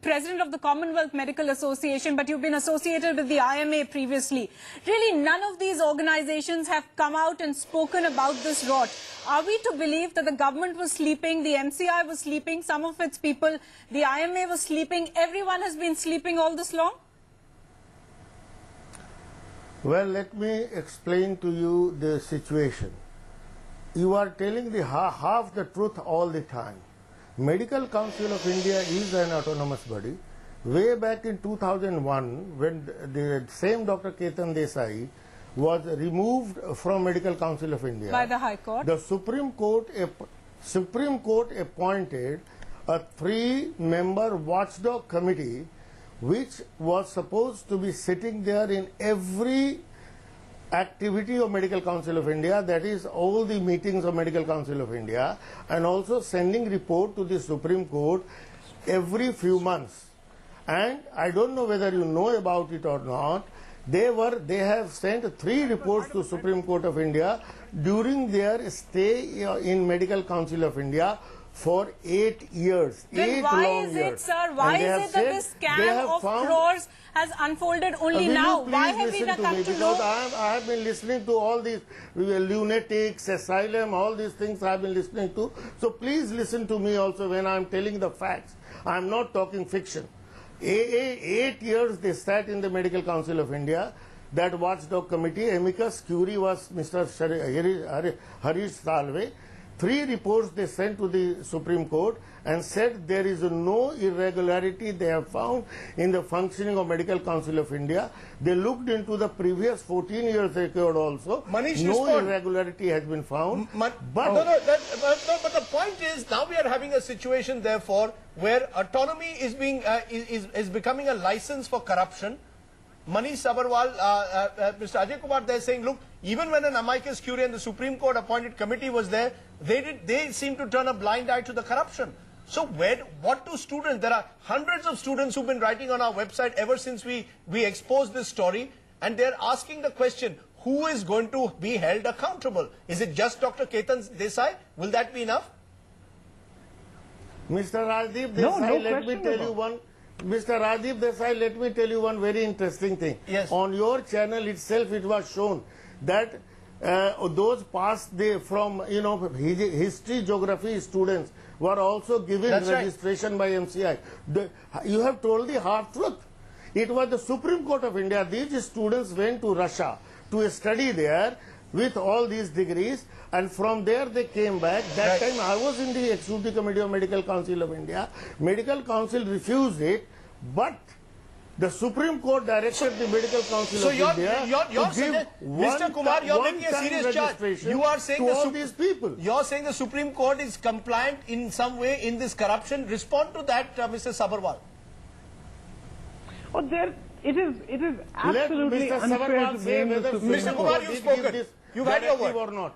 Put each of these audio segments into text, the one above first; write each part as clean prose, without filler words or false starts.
president of the Commonwealth Medical Association, but you've been associated with the IMA previously. Really, none of these organizations have come out and spoken about this rot. Are we to believe that the government was sleeping, the MCI was sleeping, some of its people, the IMA was sleeping, everyone has been sleeping all this long? Well, let me explain to you the situation. You are telling the half the truth all the time. Medical Council of India is an autonomous body. Way back in 2001, when the same Doctor Ketan Desai was removed from Medical Council of India by the High Court, the Supreme Court appointed a 3-member watchdog committee which was supposed to be sitting there in every activity of Medical Council of India, that is all the meetings of Medical Council of India, and also sending report to the Supreme Court every few months. And I don't know whether you know about it or not, they have sent 3 reports to Supreme Court of India during their stay in Medical Council of India for 8 years. Then why is it, sir? Why is it that this scam of crores has unfolded only now? Why have we not come to know? Because I have been listening to all these lunatics, asylum, all these things I have been listening to. So please listen to me also when I am telling the facts. I am not talking fiction. 8 years they sat in the Medical Council of India. That watchdog committee, amicus curiae was Mr. Harish Salve. 3 reports they sent to the Supreme Court and said there is no irregularity they have found in the functioning of Medical Council of India. They looked into the previous 14 years record also. Manish, no irregularity has been found. But the point is, now we are having a situation, therefore, where autonomy is being is becoming a license for corruption. Manish Sabharwal, Mr. Ajay Kumar, they're saying, look, even when an amicus curiae and the Supreme Court appointed committee was there, they seem to turn a blind eye to the corruption. So what do students, there are hundreds of students who've been writing on our website ever since we exposed this story, and they're asking the question, who is going to be held accountable? Is it just Dr. Ketan Desai? Will that be enough? Mr. Rajiv Desai, let me tell you one. Mr. Rajiv Desai, let me tell you one very interesting thing. Yes. On your channel itself, it was shown that those passed from history, geography students were also given registration by MCI. You have told the half truth. It was the Supreme Court of India. These students went to Russia to study there with all these degrees, and from there they came back. That time I was in the Executive Committee of Medical Council of India. Medical Council refused it, but the Supreme Court directed the Medical Council of India to give Mr. Kumar, you're making a serious charge. You are saying these people. You're saying the Supreme Court is compliant in some way in this corruption. Respond to that, Mr. Sabharwal. Oh, it is absolutely unfair to blame the Supreme Court. Mr. Kumar, you've spoken. You've had your word. Or not.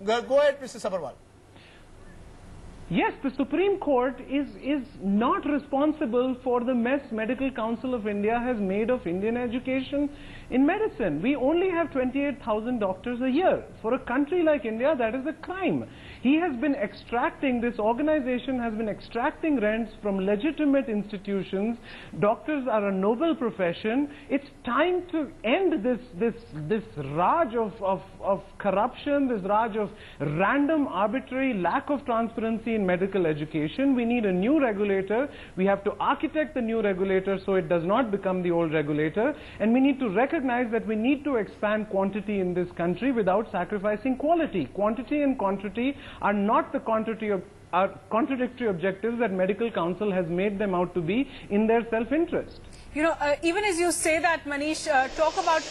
Go ahead, Mr. Sabharwal. Yes, the Supreme Court is not responsible for the mess Medical Council of India has made of Indian education in medicine. We only have 28,000 doctors a year. For a country like India, that is a crime. He has been extracting, this organization has been extracting rents from legitimate institutions. Doctors are a noble profession. It's time to end this raj of corruption, this raj of random, arbitrary lack of transparency in medical education. We need a new regulator. We have to architect the new regulator so it does not become the old regulator. And we need to recognize that we need to expand quantity in this country without sacrificing quality. Quantity and quantity are not the contradictory objectives that Medical Council has made them out to be in their self-interest. You know, even as you say that, Manish, talk about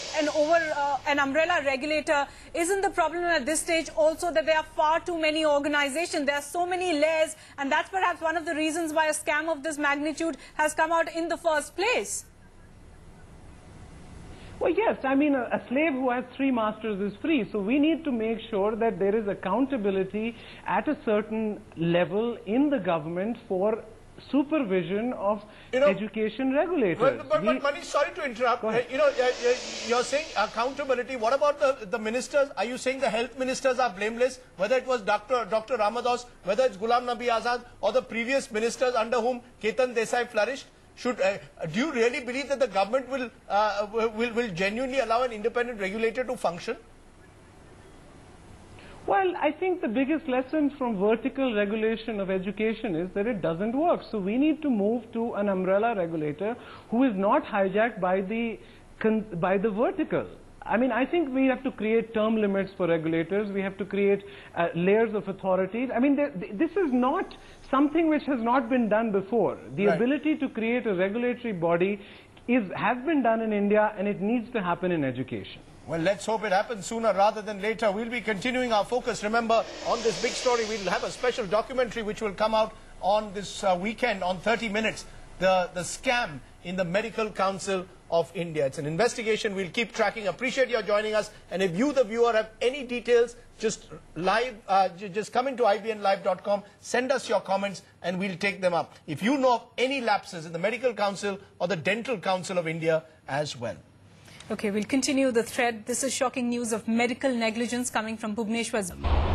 an umbrella regulator. Isn't the problem at this stage also that there are far too many organizations? There are so many layers, and that's perhaps one of the reasons why a scam of this magnitude has come out in the first place. Well, yes, I mean, a slave who has 3 masters is free. So we need to make sure that there is accountability at a certain level in the government for supervision of education regulators. But Manish, sorry to interrupt. You're saying accountability. What about the ministers? Are you saying the health ministers are blameless? Whether it was Dr. Ramadas, whether it's Ghulam Nabi Azad or the previous ministers under whom Ketan Desai flourished? Do you really believe that the government will genuinely allow an independent regulator to function? Well, I think the biggest lesson from vertical regulation of education is that it doesn't work. So we need to move to an umbrella regulator who is not hijacked by the vertical. I mean, I think we have to create term limits for regulators. We have to create layers of authorities. I mean, this is not something which has not been done before. The ability to create a regulatory body has been done in India, and it needs to happen in education. Well, let's hope it happens sooner rather than later. We'll be continuing our focus. Remember, on this big story, we'll have a special documentary which will come out on this weekend on 30 Minutes. The scam in the Medical Council of India. It's an investigation we'll keep tracking. Appreciate your joining us. And if you, the viewer, have any details, just come into ibnlive.com, send us your comments, and we'll take them up. If you know of any lapses in the Medical Council or the Dental Council of India as well. Okay, we'll continue the thread. This is shocking news of medical negligence coming from Bhubaneswar.